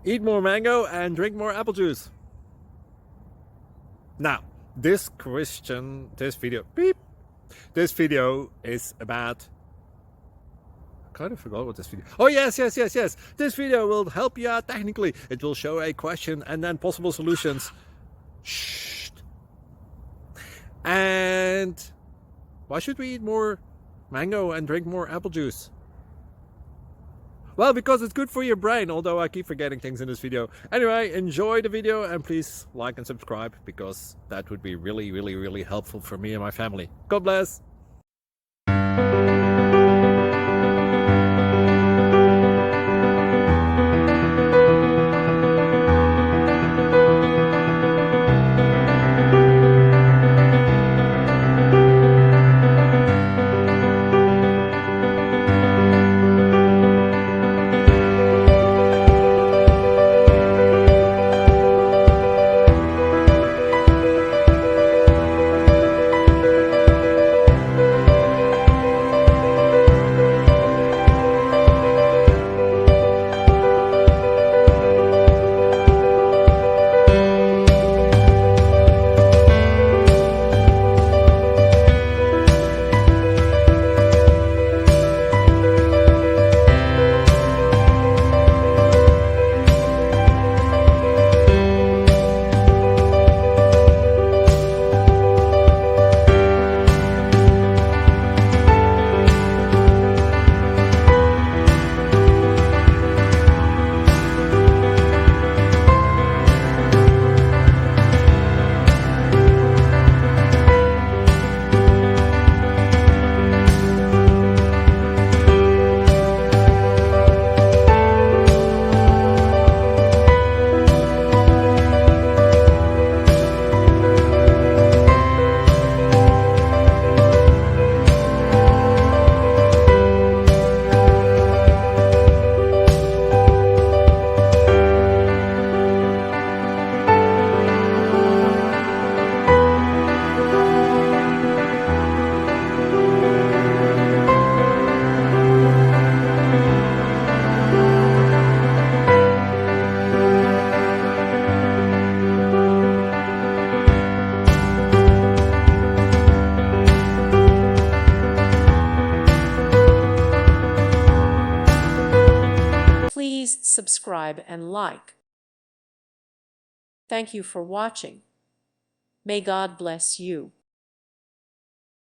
Eat more mango and drink more apple juice. Now, this video is about, I kind of forgot what this video. Oh, yes. This video will help you out technically. It will show a question and then possible solutions. Shh. And why should we eat more mango and drink more apple juice? Well, because it's good for your brain, although I keep forgetting things in this video. Anyway, enjoy the video and please like and subscribe, because that would be really helpful for me and my family. God bless! Please subscribe and like. Thank you for watching. May God bless you.